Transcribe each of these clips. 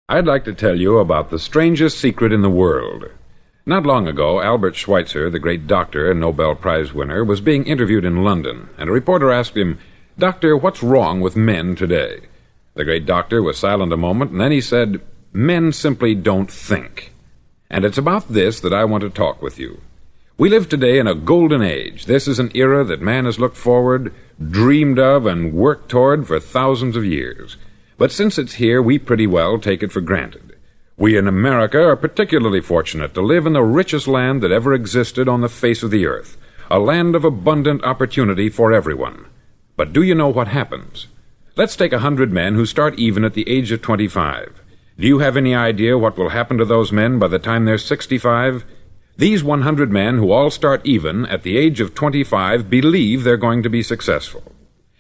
I'd like to tell you about the strangest secret in the world. Not long ago, Albert Schweitzer, the great doctor and Nobel Prize winner, was being interviewed in London, and a reporter asked him, "Doctor, what's wrong with men today?" The great doctor was silent a moment, and then he said, "Men simply don't think." And it's about this that I want to talk with you. We live today in a golden age. This is an era that man has looked forward, dreamed of, and worked toward for thousands of years. But since it's here, we pretty well take it for granted. We in America are particularly fortunate to live in the richest land that ever existed on the face of the earth, a land of abundant opportunity for everyone. But do you know what happens? Let's take 100 men who start even at the age of 25. Do you have any idea what will happen to those men by the time they're 65? These 100 men who all start even at the age of 25 believe they're going to be successful.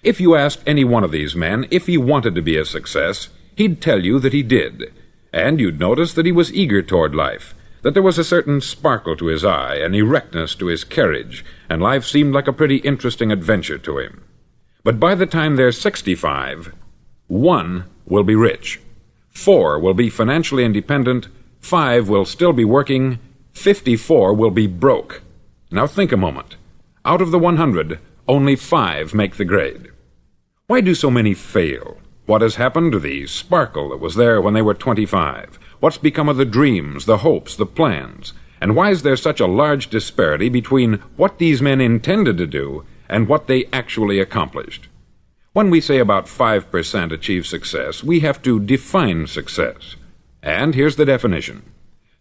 If you asked any one of these men if he wanted to be a success, he'd tell you that he did. And you'd notice that he was eager toward life, that there was a certain sparkle to his eye, an erectness to his carriage, and life seemed like a pretty interesting adventure to him. But by the time they're 65, 1 will be rich, 4 will be financially independent, 5 will still be working, 54 will be broke. Now think a moment. Out of the 100, only 5 make the grade. Why do so many fail? What has happened to the sparkle that was there when they were 25? What's become of the dreams, the hopes, the plans? And why is there such a large disparity between what these men intended to do and what they actually accomplished? When we say about 5% achieve success, we have to define success. And here's the definition.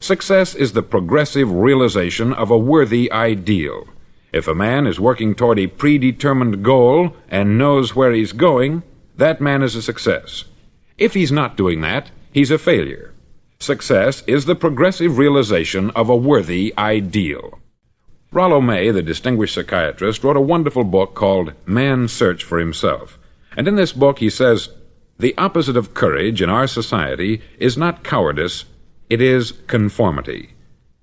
Success is the progressive realization of a worthy ideal. If a man is working toward a predetermined goal and knows where he's going, that man is a success. If he's not doing that, he's a failure. Success is the progressive realization of a worthy ideal. Rollo May, the distinguished psychiatrist, wrote a wonderful book called Man's Search for Himself. And in this book he says, "The opposite of courage in our society is not cowardice, it is conformity."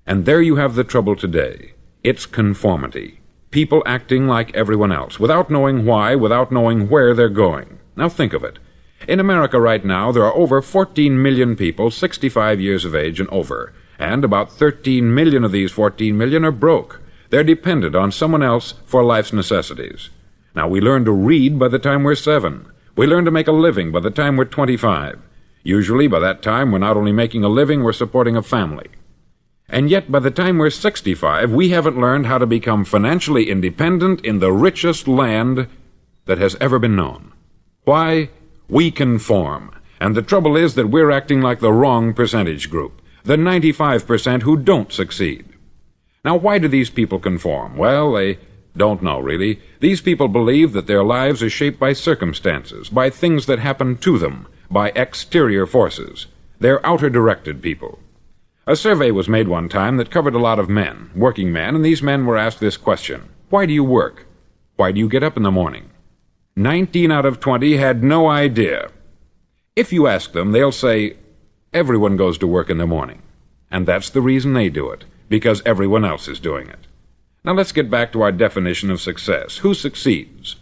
And there you have the trouble today. It's conformity. People acting like everyone else, without knowing why, without knowing where they're going. Now think of it. In America right now, there are over 14 million people 65 years of age and over, and about 13 million of these 14 million are broke. They're dependent on someone else for life's necessities. Now, we learn to read by the time we're 7. We learn to make a living by the time we're 25. Usually, by that time, we're not only making a living, we're supporting a family. And yet, by the time we're 65, we haven't learned how to become financially independent in the richest land that has ever been known. Why? We conform. And the trouble is that we're acting like the wrong percentage group, the 95% who don't succeed. Now, why do these people conform? Well, they don't know, really. These people believe that their lives are shaped by circumstances, by things that happen to them, by exterior forces. They're outer-directed people. A survey was made one time that covered a lot of men, working men, and these men were asked this question: why do you work? Why do you get up in the morning? 19 out of 20 had no idea. If you ask them, they'll say, everyone goes to work in the morning. And that's the reason they do it, because everyone else is doing it. Now let's get back to our definition of success. Who succeeds?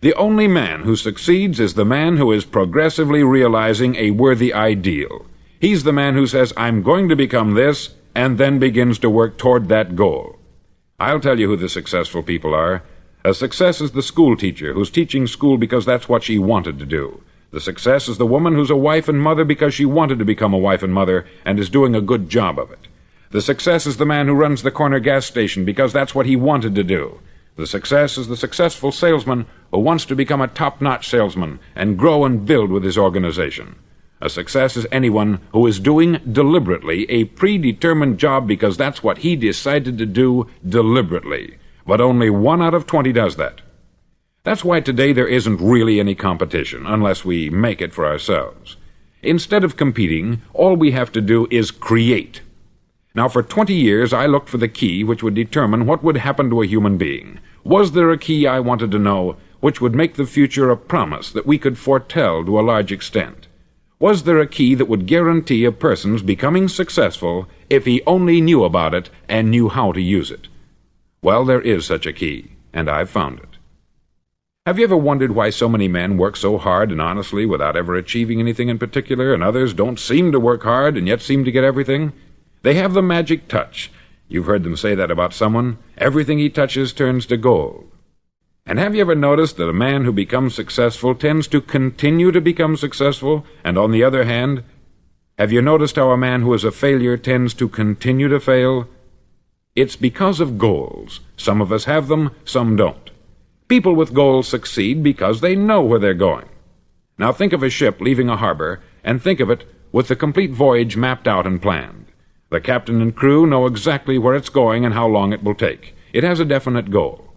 The only man who succeeds is the man who is progressively realizing a worthy ideal. He's the man who says, I'm going to become this, and then begins to work toward that goal. I'll tell you who the successful people are. A success is the school teacher who's teaching school because that's what she wanted to do. The success is the woman who's a wife and mother because she wanted to become a wife and mother and is doing a good job of it. The success is the man who runs the corner gas station because that's what he wanted to do. The success is the successful salesman who wants to become a top-notch salesman and grow and build with his organization. A success is anyone who is doing deliberately a predetermined job because that's what he decided to do deliberately. But only 1 out of 20 does that. That's why today there isn't really any competition, unless we make it for ourselves. Instead of competing, all we have to do is create. Now, for 20 years, I looked for the key which would determine what would happen to a human being. Was there a key, I wanted to know, which would make the future a promise that we could foretell to a large extent? Was there a key that would guarantee a person's becoming successful if he only knew about it and knew how to use it? Well, there is such a key, and I've found it. Have you ever wondered why so many men work so hard and honestly without ever achieving anything in particular, and others don't seem to work hard and yet seem to get everything? They have the magic touch. You've heard them say that about someone. Everything he touches turns to gold. And have you ever noticed that a man who becomes successful tends to continue to become successful, and on the other hand, have you noticed how a man who is a failure tends to continue to fail? It's because of goals. Some of us have them, some don't. People with goals succeed because they know where they're going. Now think of a ship leaving a harbor, and think of it with the complete voyage mapped out and planned. The captain and crew know exactly where it's going and how long it will take. It has a definite goal.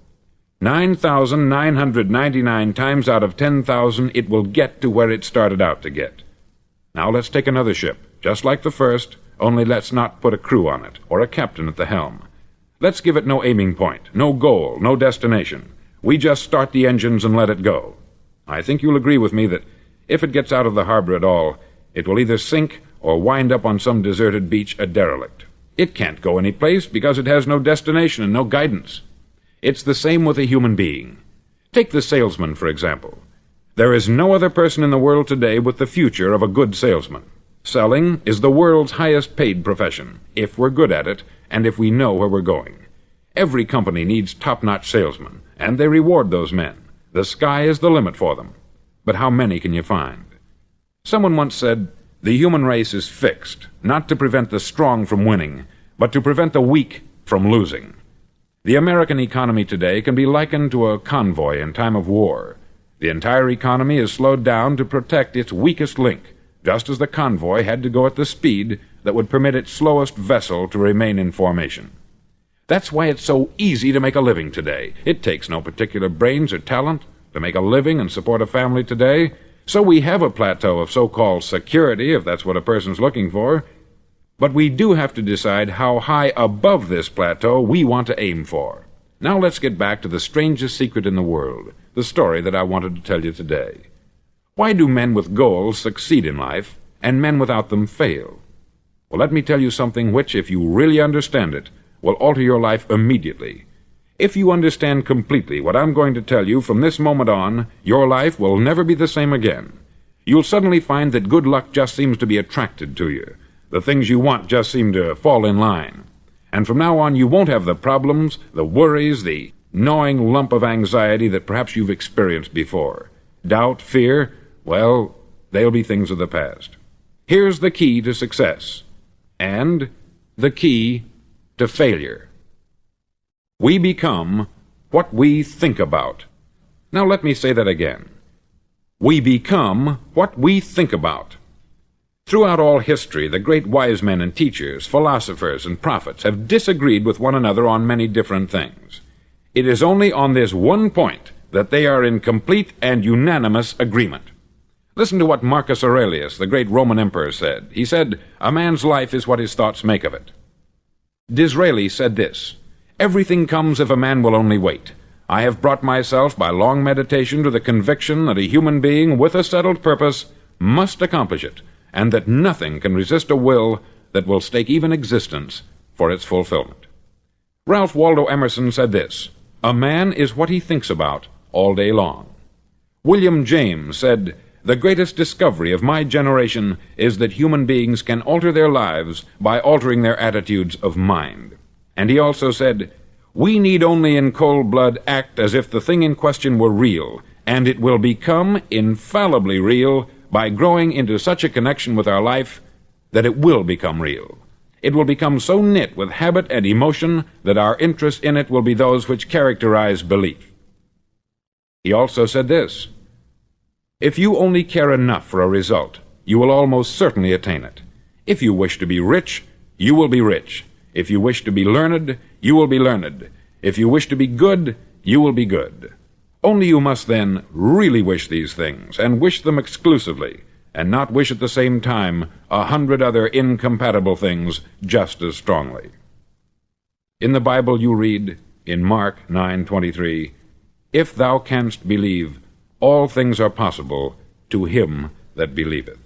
9,999 times out of 10,000 it will get to where it started out to get. Now let's take another ship, just like the first, only let's not put a crew on it, or a captain at the helm. Let's give it no aiming point, no goal, no destination. We just start the engines and let it go. I think you'll agree with me that if it gets out of the harbor at all, it will either sink or wind up on some deserted beach a derelict. It can't go any place because it has no destination and no guidance. It's the same with a human being. Take the salesman, for example. There is no other person in the world today with the future of a good salesman. Selling is the world's highest paid profession, if we're good at it and if we know where we're going. Every company needs top-notch salesmen, and they reward those men. The sky is the limit for them. But how many can you find? Someone once said, "The human race is fixed, not to prevent the strong from winning, but to prevent the weak from losing." The American economy today can be likened to a convoy in time of war. The entire economy is slowed down to protect its weakest link, just as the convoy had to go at the speed that would permit its slowest vessel to remain in formation. That's why it's so easy to make a living today. It takes no particular brains or talent to make a living and support a family today. So we have a plateau of so-called security, if that's what a person's looking for. But we do have to decide how high above this plateau we want to aim for. Now let's get back to the strangest secret in the world, the story that I wanted to tell you today. Why do men with goals succeed in life, and men without them fail? Well, let me tell you something which, if you really understand it, will alter your life immediately. If you understand completely what I'm going to tell you from this moment on, your life will never be the same again. You'll suddenly find that good luck just seems to be attracted to you. The things you want just seem to fall in line. And from now on, you won't have the problems, the worries, the gnawing lump of anxiety that perhaps you've experienced before. Doubt, fear, well, they'll be things of the past. Here's the key to success, and the key to failure. We become what we think about. Now let me say that again. We become what we think about. Throughout all history, the great wise men and teachers, philosophers and prophets have disagreed with one another on many different things. It is only on this one point that they are in complete and unanimous agreement. Listen to what Marcus Aurelius, the great Roman emperor, said. He said, "A man's life is what his thoughts make of it." Disraeli said this, "Everything comes if a man will only wait. I have brought myself by long meditation to the conviction that a human being with a settled purpose must accomplish it, and that nothing can resist a will that will stake even existence for its fulfillment." Ralph Waldo Emerson said this, "A man is what he thinks about all day long." William James said, "The greatest discovery of my generation is that human beings can alter their lives by altering their attitudes of mind." And he also said, "We need only in cold blood act as if the thing in question were real, and it will become infallibly real by growing into such a connection with our life that it will become real. It will become so knit with habit and emotion that our interest in it will be those which characterize belief." He also said this, "If you only care enough for a result, you will almost certainly attain it. If you wish to be rich, you will be rich. If you wish to be learned, you will be learned. If you wish to be good, you will be good. Only you must then really wish these things, and wish them exclusively, and not wish at the same time 100 other incompatible things just as strongly." In the Bible you read, in Mark 9:23, "If thou canst believe, all things are possible to him that believeth."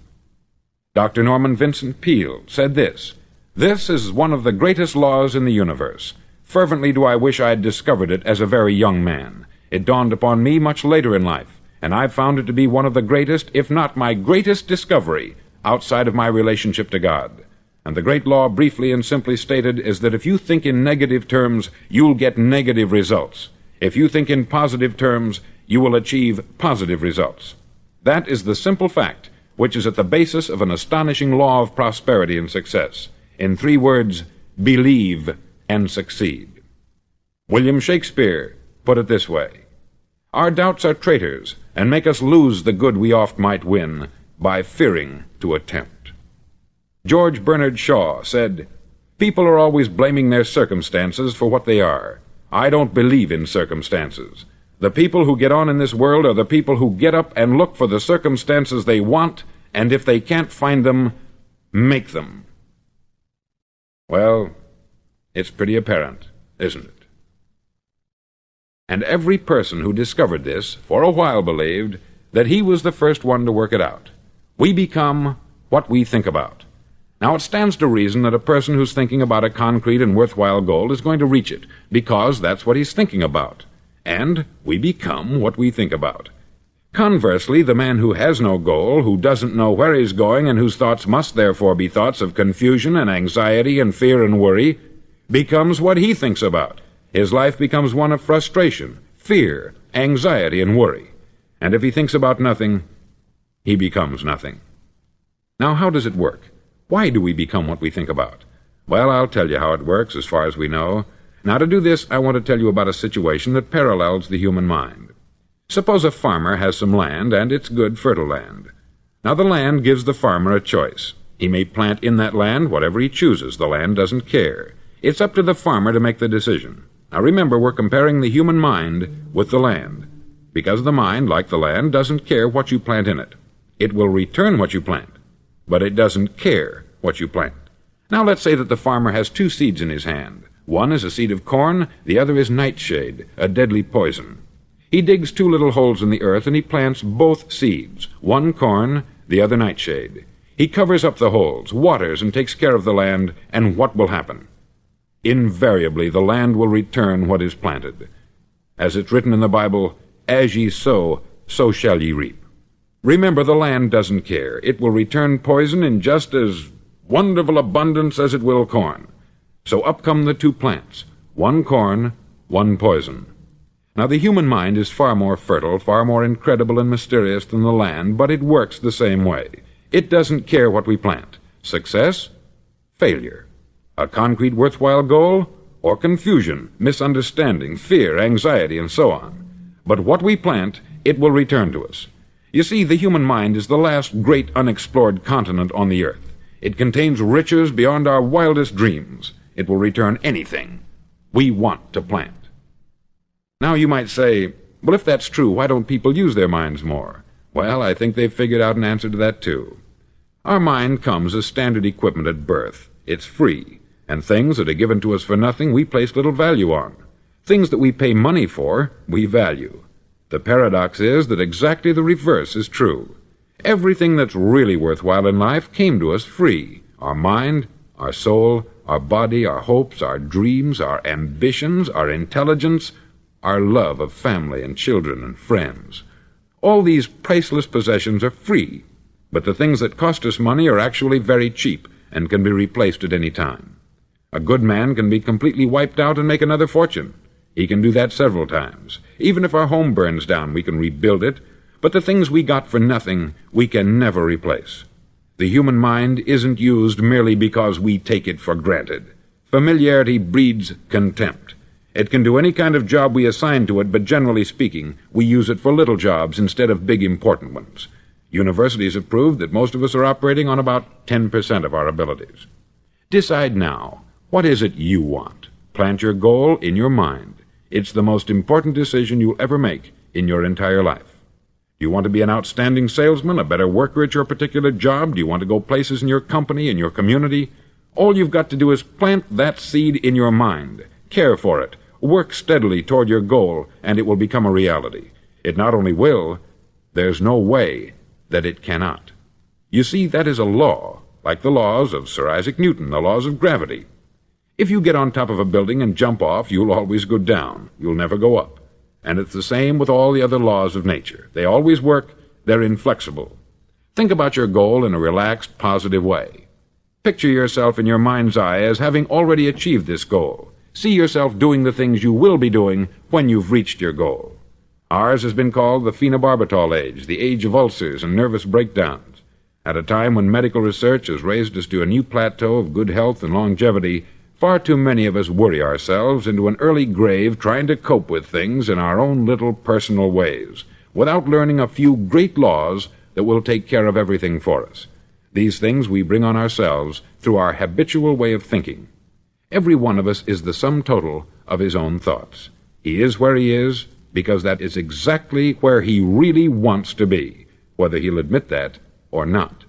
Dr. Norman Vincent Peale said this, "This is one of the greatest laws in the universe. Fervently do I wish I had discovered it as a very young man. It dawned upon me much later in life, and I've found it to be one of the greatest, if not my greatest discovery, outside of my relationship to God. And the great law, briefly and simply stated, is that if you think in negative terms, you'll get negative results. If you think in positive terms, you will achieve positive results. That is the simple fact which is at the basis of an astonishing law of prosperity and success. In 3 words, believe and succeed. William Shakespeare put it this way: "Our doubts are traitors, and make us lose the good we oft might win, by fearing to attempt." George Bernard Shaw said, "People are always blaming their circumstances for what they are. I don't believe in circumstances. The people who get on in this world are the people who get up and look for the circumstances they want, and if they can't find them, make them." Well, it's pretty apparent, isn't it? And every person who discovered this, for a while believed that he was the first one to work it out. We become what we think about. Now, it stands to reason that a person who's thinking about a concrete and worthwhile goal is going to reach it, because that's what he's thinking about. And we become what we think about. Conversely, the man who has no goal, who doesn't know where he's going, and whose thoughts must therefore be thoughts of confusion and anxiety and fear and worry, becomes what he thinks about. His life becomes one of frustration, fear, anxiety, and worry. And if he thinks about nothing, he becomes nothing. Now, how does it work? Why do we become what we think about? Well, I'll tell you how it works as far as we know. Now, to do this, I want to tell you about a situation that parallels the human mind. Suppose a farmer has some land, and it's good, fertile land. Now, the land gives the farmer a choice. He may plant in that land whatever he chooses. The land doesn't care. It's up to the farmer to make the decision. Now, remember, we're comparing the human mind with the land, because the mind, like the land, doesn't care what you plant in it. It will return what you plant, but it doesn't care what you plant. Now, let's say that the farmer has 2 seeds in his hand. One is a seed of corn, the other is nightshade, a deadly poison. He digs 2 little holes in the earth, and he plants both seeds, one corn, the other nightshade. He covers up the holes, waters, and takes care of the land, and what will happen? Invariably, the land will return what is planted. As it's written in the Bible, "As ye sow, so shall ye reap." Remember, the land doesn't care. It will return poison in just as wonderful abundance as it will corn. So up come the 2 plants, one corn, one poison. Now, the human mind is far more fertile, far more incredible and mysterious than the land, but it works the same way. It doesn't care what we plant. Success, failure. A concrete, worthwhile goal, or confusion, misunderstanding, fear, anxiety, and so on. But what we plant, it will return to us. You see, the human mind is the last great unexplored continent on the earth. It contains riches beyond our wildest dreams. It will return anything we want to plant. Now, you might say, well, if that's true, why don't people use their minds more? Well, I think they've figured out an answer to that, too. Our mind comes as standard equipment at birth. It's free, and things that are given to us for nothing we place little value on. Things that we pay money for, we value. The paradox is that exactly the reverse is true. Everything that's really worthwhile in life came to us free. Our mind, our soul, our body, our hopes, our dreams, our ambitions, our intelligence, our love of family and children and friends. All these priceless possessions are free, but the things that cost us money are actually very cheap and can be replaced at any time. A good man can be completely wiped out and make another fortune. He can do that several times. Even if our home burns down, we can rebuild it, but the things we got for nothing, we can never replace. The human mind isn't used merely because we take it for granted. Familiarity breeds contempt. It can do any kind of job we assign to it, but generally speaking, we use it for little jobs instead of big important ones. Universities have proved that most of us are operating on about 10% of our abilities. Decide now, what is it you want? Plant your goal in your mind. It's the most important decision you'll ever make in your entire life. Do you want to be an outstanding salesman, a better worker at your particular job? Do you want to go places in your company, in your community? All you've got to do is plant that seed in your mind. Care for it. Work steadily toward your goal, and it will become a reality. It not only will, there's no way that it cannot. You see, that is a law, like the laws of Sir Isaac Newton, the laws of gravity. If you get on top of a building and jump off, you'll always go down. You'll never go up. And it's the same with all the other laws of nature. They always work. They're inflexible. Think about your goal in a relaxed, positive way. Picture yourself in your mind's eye as having already achieved this goal. See yourself doing the things you will be doing when you've reached your goal. Ours has been called the phenobarbital age, the age of ulcers and nervous breakdowns. At a time when medical research has raised us to a new plateau of good health and longevity, far too many of us worry ourselves into an early grave trying to cope with things in our own little personal ways, without learning a few great laws that will take care of everything for us. These things we bring on ourselves through our habitual way of thinking. Every one of us is the sum total of his own thoughts. He is where he is because that is exactly where he really wants to be, whether he'll admit that or not.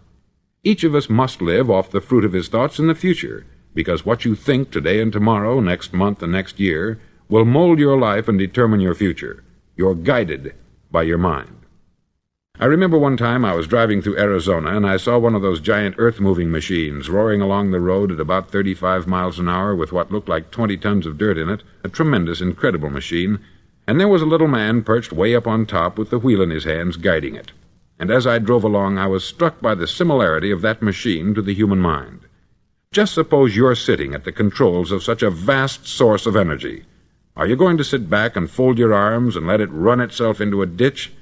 Each of us must live off the fruit of his thoughts in the future, because what you think today and tomorrow, next month and next year, will mold your life and determine your future. You're guided by your mind. I remember one time I was driving through Arizona and I saw one of those giant earth-moving machines roaring along the road at about 35 miles an hour with what looked like 20 tons of dirt in it, a tremendous, incredible machine, and there was a little man perched way up on top with the wheel in his hands guiding it. And as I drove along, I was struck by the similarity of that machine to the human mind. Just suppose you're sitting at the controls of such a vast source of energy. Are you going to sit back and fold your arms and let it run itself into a ditch?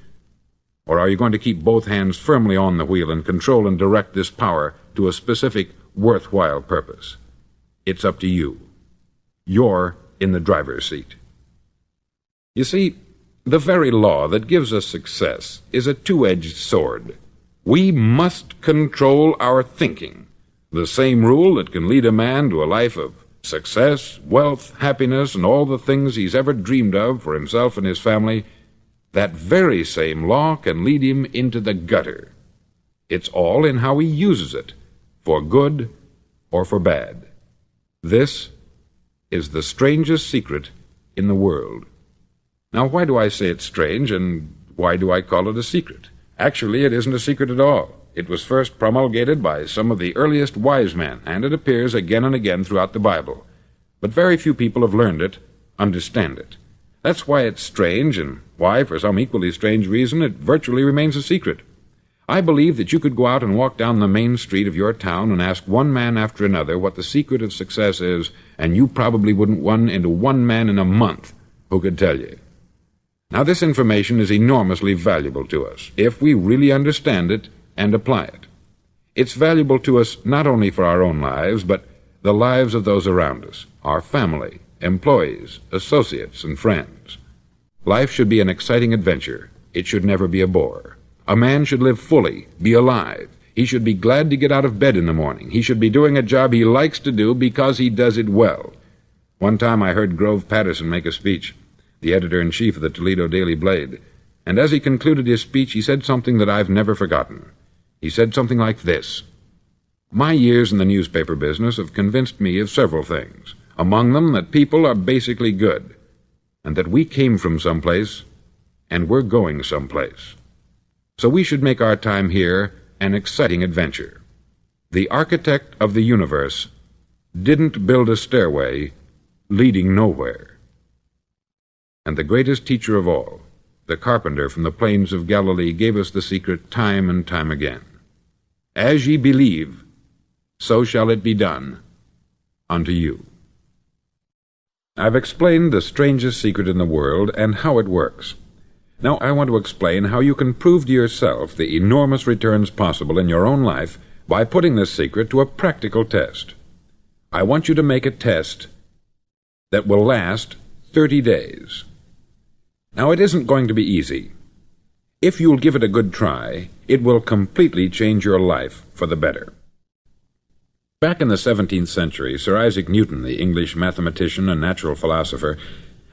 Or are you going to keep both hands firmly on the wheel and control and direct this power to a specific, worthwhile purpose? It's up to you. You're in the driver's seat. You see, the very law that gives us success is a two-edged sword. We must control our thinking. The same rule that can lead a man to a life of success, wealth, happiness, and all the things he's ever dreamed of for himself and his family, that very same law can lead him into the gutter. It's all in how he uses it, for good or for bad. This is the strangest secret in the world. Now, why do I say it's strange, and why do I call it a secret? Actually, it isn't a secret at all. It was first promulgated by some of the earliest wise men, and it appears again and again throughout the Bible. But very few people have learned it, understand it. That's why it's strange, and why, for some equally strange reason, it virtually remains a secret. I believe that you could go out and walk down the main street of your town and ask one man after another what the secret of success is, and you probably wouldn't run into one man in a month who could tell you. Now, this information is enormously valuable to us, if we really understand it and apply it. It's valuable to us not only for our own lives, but the lives of those around us, our family, employees, associates, and friends. Life should be an exciting adventure. It should never be a bore. A man should live fully, be alive. He should be glad to get out of bed in the morning. He should be doing a job he likes to do because he does it well. One time I heard Grove Patterson make a speech, the editor-in-chief of the Toledo Daily Blade, and as he concluded his speech, he said something that I've never forgotten. He said something like this: "My years in the newspaper business have convinced me of several things, among them that people are basically good, and that we came from someplace, and we're going someplace. So we should make our time here an exciting adventure. The architect of the universe didn't build a stairway leading nowhere." And the greatest teacher of all, the carpenter from the plains of Galilee, gave us the secret time and time again. "As ye believe, so shall it be done unto you." I've explained the strangest secret in the world and how it works. Now I want to explain how you can prove to yourself the enormous returns possible in your own life by putting this secret to a practical test. I want you to make a test that will last 30 days. Now, it isn't going to be easy. If you'll give it a good try, it will completely change your life for the better. Back in the 17th century, Sir Isaac Newton, the English mathematician and natural philosopher,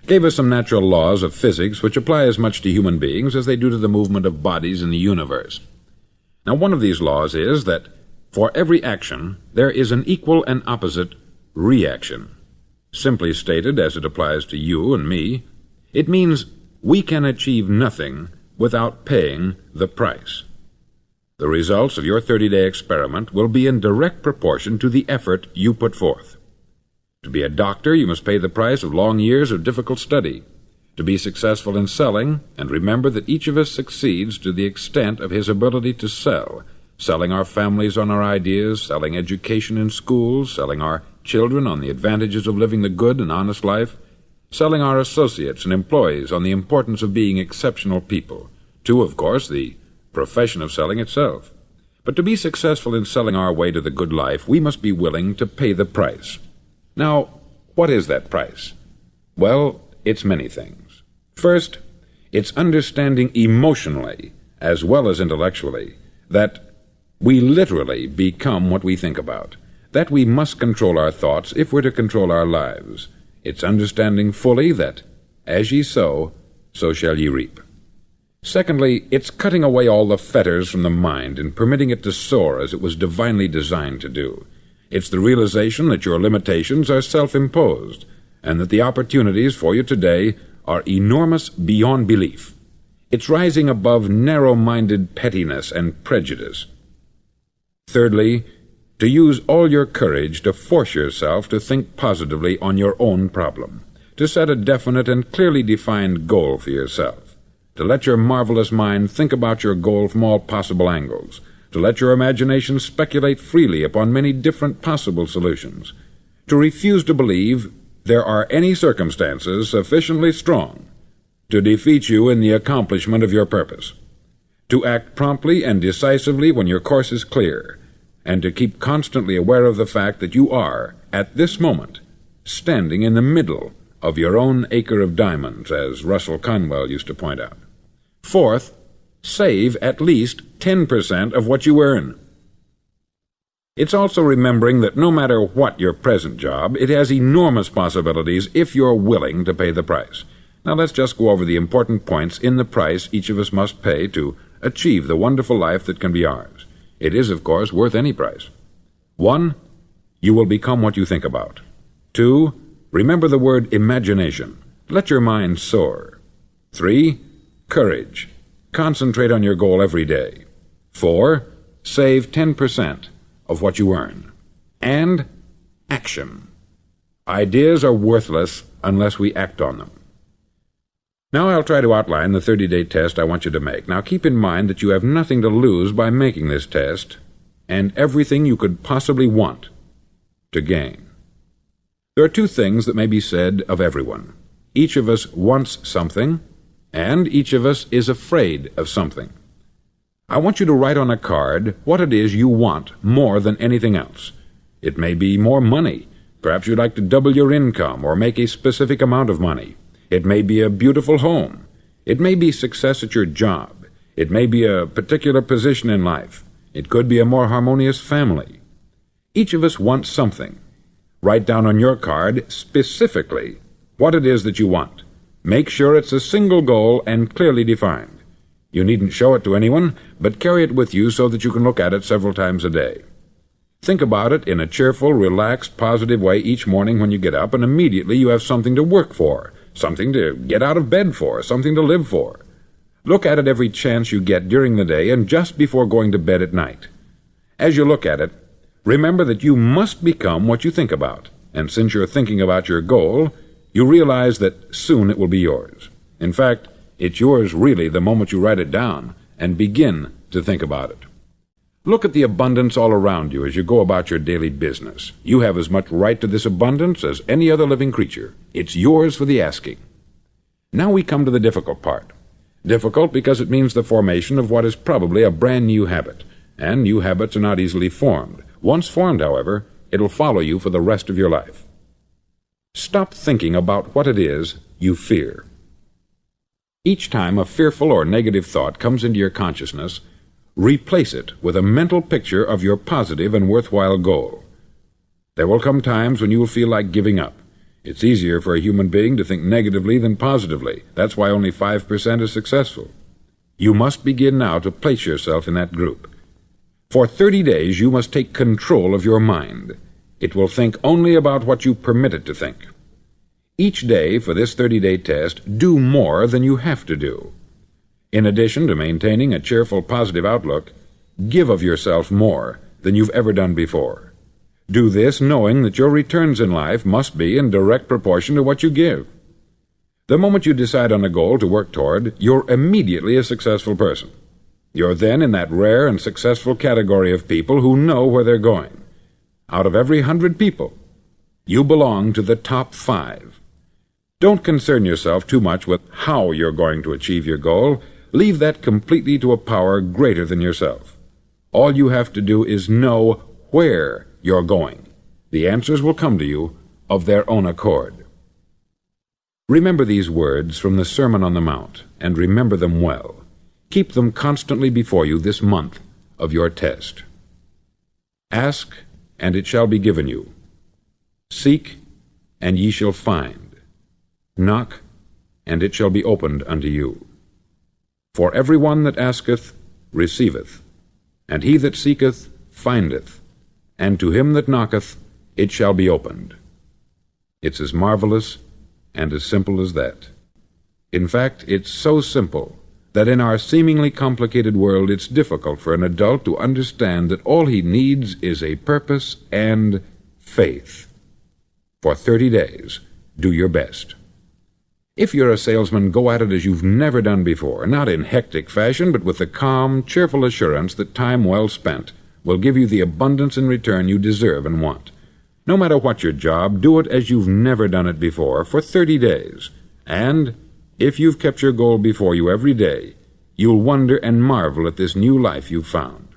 gave us some natural laws of physics which apply as much to human beings as they do to the movement of bodies in the universe. Now, one of these laws is that for every action, there is an equal and opposite reaction. Simply stated, as it applies to you and me, it means we can achieve nothing without paying the price. The results of your 30-day experiment will be in direct proportion to the effort you put forth. To be a doctor, you must pay the price of long years of difficult study. to be successful in selling, and remember that each of us succeeds to the extent of his ability to sell, selling our families on our ideas, selling education in schools, selling our children on the advantages of living the good and honest life, selling our associates and employees on the importance of being exceptional people, to, of course, the profession of selling itself. But to be successful in selling our way to the good life, we must be willing to pay the price. Now, what is that price? Well, it's many things. First, it's understanding emotionally, as well as intellectually, that we literally become what we think about, that we must control our thoughts if we're to control our lives. It's understanding fully that, as ye sow, so shall ye reap. Secondly, it's cutting away all the fetters from the mind and permitting it to soar as it was divinely designed to do. It's the realization that your limitations are self-imposed, and that the opportunities for you today are enormous beyond belief. It's rising above narrow-minded pettiness and prejudice. Thirdly, to use all your courage to force yourself to think positively on your own problem, to set a definite and clearly defined goal for yourself, to let your marvelous mind think about your goal from all possible angles, to let your imagination speculate freely upon many different possible solutions, to refuse to believe there are any circumstances sufficiently strong to defeat you in the accomplishment of your purpose, to act promptly and decisively when your course is clear, and to keep constantly aware of the fact that you are, at this moment, standing in the middle of your own acre of diamonds, as Russell Conwell used to point out. Fourth, save at least 10% of what you earn. It's also remembering that no matter what your present job, it has enormous possibilities if you're willing to pay the price. Now let's just go over the important points in the price each of us must pay to achieve the wonderful life that can be ours. It is, of course, worth any price. 1. You will become what you think about. 2. Remember the word imagination. Let your mind soar. 3. Courage. Concentrate on your goal every day. 4. Save 10% of what you earn. And action. Ideas are worthless unless we act on them. Now I'll try to outline the 30-day test I want you to make. Now keep in mind that you have nothing to lose by making this test, and everything you could possibly want to gain. There are two things that may be said of everyone. Each of us wants something, and each of us is afraid of something. I want you to write on a card what it is you want more than anything else. It may be more money. Perhaps you'd like to double your income or make a specific amount of money. It may be a beautiful home. It may be success at your job. It may be a particular position in life. It could be a more harmonious family. Each of us wants something. Write down on your card specifically what it is that you want. Make sure it's a single goal and clearly defined. You needn't show it to anyone, but carry it with you so that you can look at it several times a day. Think about it in a cheerful, relaxed, positive way each morning when you get up, and immediately you have something to work for, something to get out of bed for, something to live for. Look at it every chance you get during the day and just before going to bed at night. As you look at it, remember that you must become what you think about, and since you're thinking about your goal, you realize that soon it will be yours. In fact, it's yours really the moment you write it down and begin to think about it. Look at the abundance all around you as you go about your daily business. You have as much right to this abundance as any other living creature. It's yours for the asking. Now we come to the difficult part. Difficult because it means the formation of what is probably a brand new habit, and new habits are not easily formed. Once formed, however, it'll follow you for the rest of your life. Stop thinking about what it is you fear. Each time a fearful or negative thought comes into your consciousness, replace it with a mental picture of your positive and worthwhile goal. There will come times when you will feel like giving up. It's easier for a human being to think negatively than positively. That's why only 5% is successful. You must begin now to place yourself in that group. For 30 days you must take control of your mind. It will think only about what you permit it to think. Each day for this 30-day test, do more than you have to do. In addition to maintaining a cheerful, positive outlook, give of yourself more than you've ever done before. Do this knowing that your returns in life must be in direct proportion to what you give. The moment you decide on a goal to work toward, you're immediately a successful person. You're then in that rare and successful category of people who know where they're going. Out of every 100 people, you belong to the top 5. Don't concern yourself too much with how you're going to achieve your goal. Leave that completely to a power greater than yourself. All you have to do is know where you're going. The answers will come to you of their own accord. Remember these words from the Sermon on the Mount, and remember them well. Keep them constantly before you this month of your test. Ask, and it shall be given you. Seek, and ye shall find. Knock, and it shall be opened unto you. For every one that asketh receiveth, and he that seeketh findeth, and to him that knocketh it shall be opened. It's as marvelous and as simple as that. In fact, it's so simple that in our seemingly complicated world it's difficult for an adult to understand that all he needs is a purpose and faith. For 30 days, do your best. If you're a salesman, go at it as you've never done before, not in hectic fashion, but with the calm, cheerful assurance that time well spent will give you the abundance in return you deserve and want. No matter what your job, do it as you've never done it before for 30 days. And if you've kept your goal before you every day, you'll wonder and marvel at this new life you've found.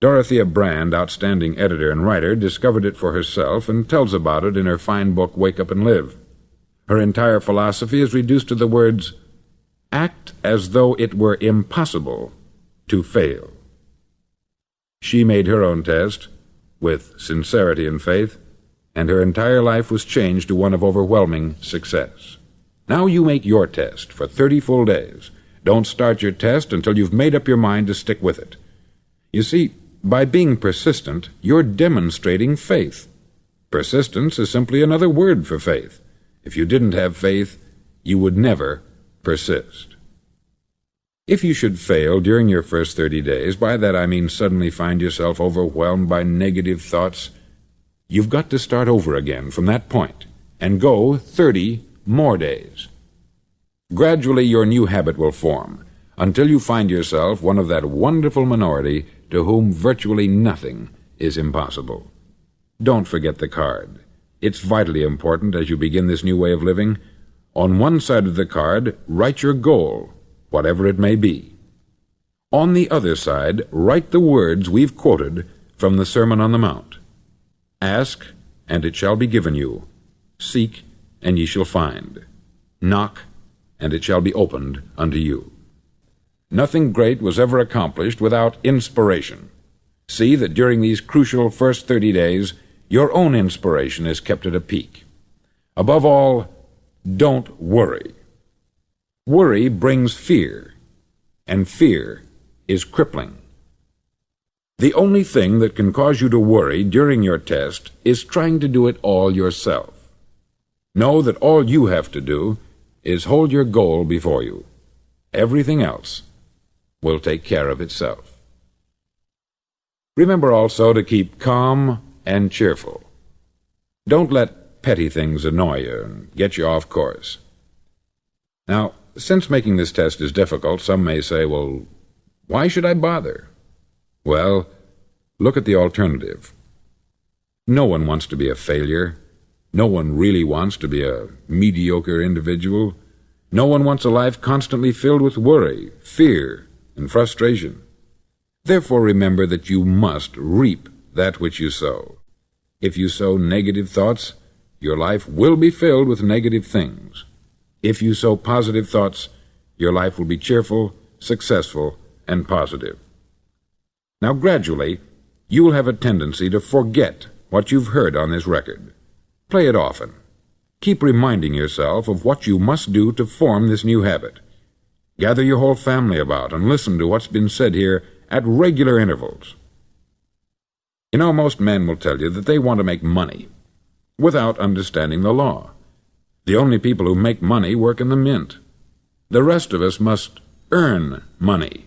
Dorothea Brand, outstanding editor and writer, discovered it for herself and tells about it in her fine book, Wake Up and Live. Her entire philosophy is reduced to the words, act as though it were impossible to fail. She made her own test, with sincerity and faith, and her entire life was changed to one of overwhelming success. Now you make your test for 30 full days. Don't start your test until you've made up your mind to stick with it. You see, by being persistent, you're demonstrating faith. Persistence is simply another word for faith. If you didn't have faith, you would never persist. If you should fail during your first 30 days, by that I mean suddenly find yourself overwhelmed by negative thoughts, you've got to start over again from that point and go 30 more days. Gradually your new habit will form until you find yourself one of that wonderful minority to whom virtually nothing is impossible. Don't forget the card. It's vitally important as you begin this new way of living. On one side of the card, write your goal, whatever it may be. On the other side, write the words we've quoted from the Sermon on the Mount. Ask, and it shall be given you. Seek, and ye shall find. Knock, and it shall be opened unto you. Nothing great was ever accomplished without inspiration. See that during these crucial first 30 days, your own inspiration is kept at a peak. Above all, don't worry. Worry brings fear, and fear is crippling. The only thing that can cause you to worry during your test is trying to do it all yourself. Know that all you have to do is hold your goal before you. Everything else will take care of itself. Remember also to keep calm and cheerful. Don't let petty things annoy you and get you off course. Now, since making this test is difficult, some may say, well, why should I bother? Well, look at the alternative. No one wants to be a failure. No one really wants to be a mediocre individual. No one wants a life constantly filled with worry, fear, and frustration. Therefore, remember that you must reap that which you sow. If you sow negative thoughts, your life will be filled with negative things. If you sow positive thoughts, your life will be cheerful, successful, and positive. Now, gradually, you will have a tendency to forget what you've heard on this record. Play it often. Keep reminding yourself of what you must do to form this new habit. Gather your whole family about and listen to what's been said here at regular intervals. You know, most men will tell you that they want to make money without understanding the law. The only people who make money work in the mint. The rest of us must earn money.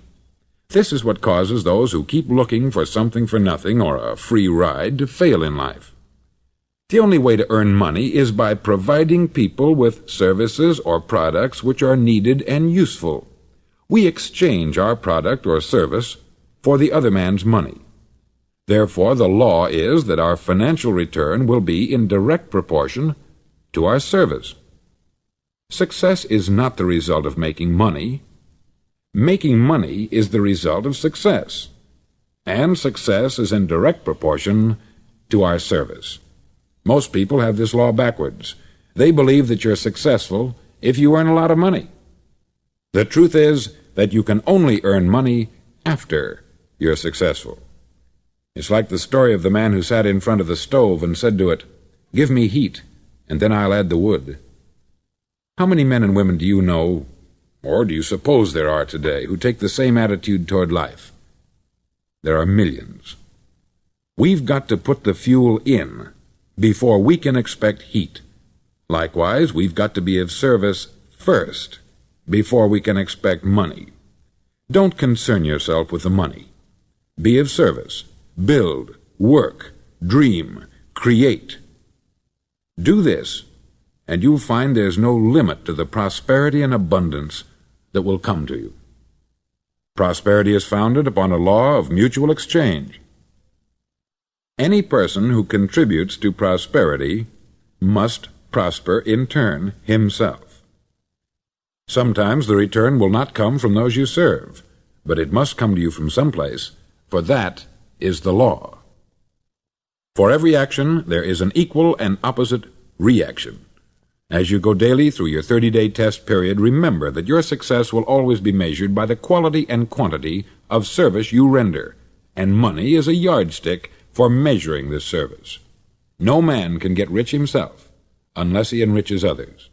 This is what causes those who keep looking for something for nothing or a free ride to fail in life. The only way to earn money is by providing people with services or products which are needed and useful. We exchange our product or service for the other man's money. Therefore, the law is that our financial return will be in direct proportion to our service. Success is not the result of making money. Making money is the result of success, and success is in direct proportion to our service. Most people have this law backwards. They believe that you're successful if you earn a lot of money. The truth is that you can only earn money after you're successful. It's like the story of the man who sat in front of the stove and said to it, "Give me heat, and then I'll add the wood." How many men and women do you know, or do you suppose there are today, who take the same attitude toward life? There are millions. We've got to put the fuel in before we can expect heat. Likewise, we've got to be of service first before we can expect money. Don't concern yourself with the money. Be of service. Build, work, dream, create. Do this, and you'll find there's no limit to the prosperity and abundance that will come to you. Prosperity is founded upon a law of mutual exchange. Any person who contributes to prosperity must prosper in turn himself. Sometimes the return will not come from those you serve, but it must come to you from someplace, for that is the law. For every action, there is an equal and opposite reaction. As you go daily through your 30-day test period, remember that your success will always be measured by the quality and quantity of service you render, and money is a yardstick for measuring this service. No man can get rich himself unless he enriches others.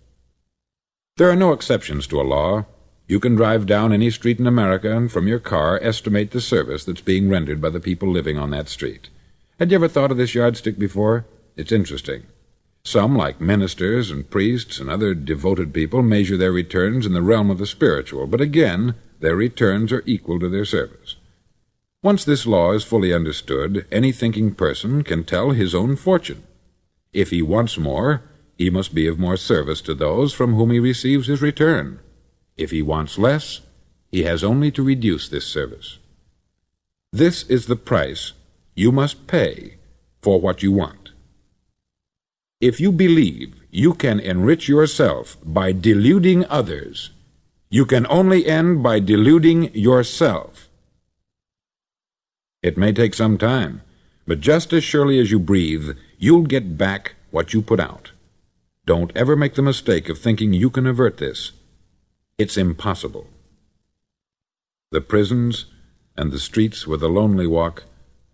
There are no exceptions to a law. You can drive down any street in America and from your car estimate the service that's being rendered by the people living on that street. Had you ever thought of this yardstick before? It's interesting. Some, like ministers and priests and other devoted people, measure their returns in the realm of the spiritual, but again, their returns are equal to their service. Once this law is fully understood, any thinking person can tell his own fortune. If he wants more, he must be of more service to those from whom he receives his return. If he wants less, he has only to reduce this service. This is the price you must pay for what you want. If you believe you can enrich yourself by deluding others, you can only end by deluding yourself. It may take some time, but just as surely as you breathe, you'll get back what you put out. Don't ever make the mistake of thinking you can avert this. It's impossible. The prisons and the streets where the lonely walk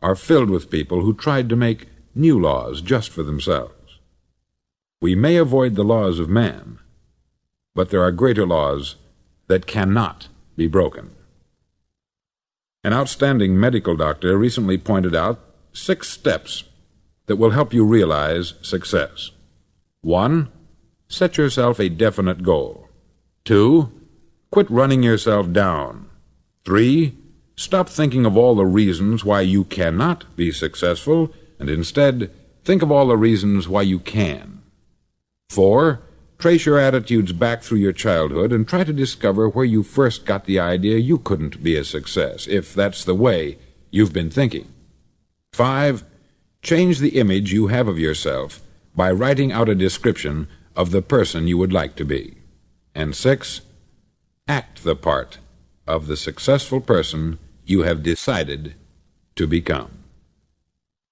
are filled with people who tried to make new laws just for themselves. We may avoid the laws of man, but there are greater laws that cannot be broken. An outstanding medical doctor recently pointed out 6 steps that will help you realize success. 1. Set yourself a definite goal. 2. Quit running yourself down. 3. Stop thinking of all the reasons why you cannot be successful, and instead think of all the reasons why you can. 4. Trace your attitudes back through your childhood and try to discover where you first got the idea you couldn't be a success, if that's the way you've been thinking. 5. Change the image you have of yourself by writing out a description of the person you would like to be. And 6. Act the part of the successful person you have decided to become.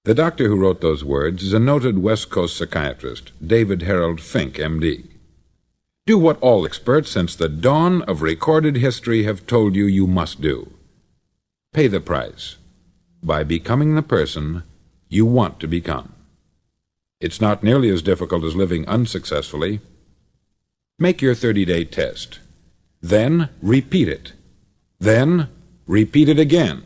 The doctor who wrote those words is a noted West Coast psychiatrist, David Harold Fink, M.D. Do what all experts since the dawn of recorded history have told you you must do. Pay the price by becoming the person you want to become. It's not nearly as difficult as living unsuccessfully. Make your 30-day test. Then repeat it. Then repeat it again.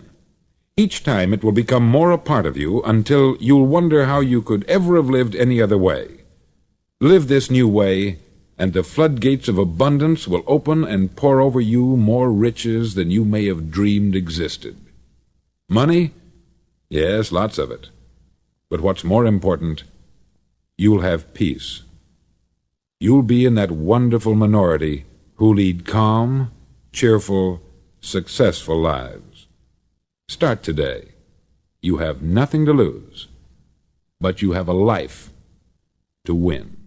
Each time it will become more a part of you until you'll wonder how you could ever have lived any other way. Live this new way, and the floodgates of abundance will open and pour over you more riches than you may have dreamed existed. Money? Yes, lots of it. But what's more important you'll have peace. You'll be in that wonderful minority who lead calm, cheerful, successful lives. Start today. You have nothing to lose, but you have a life to win.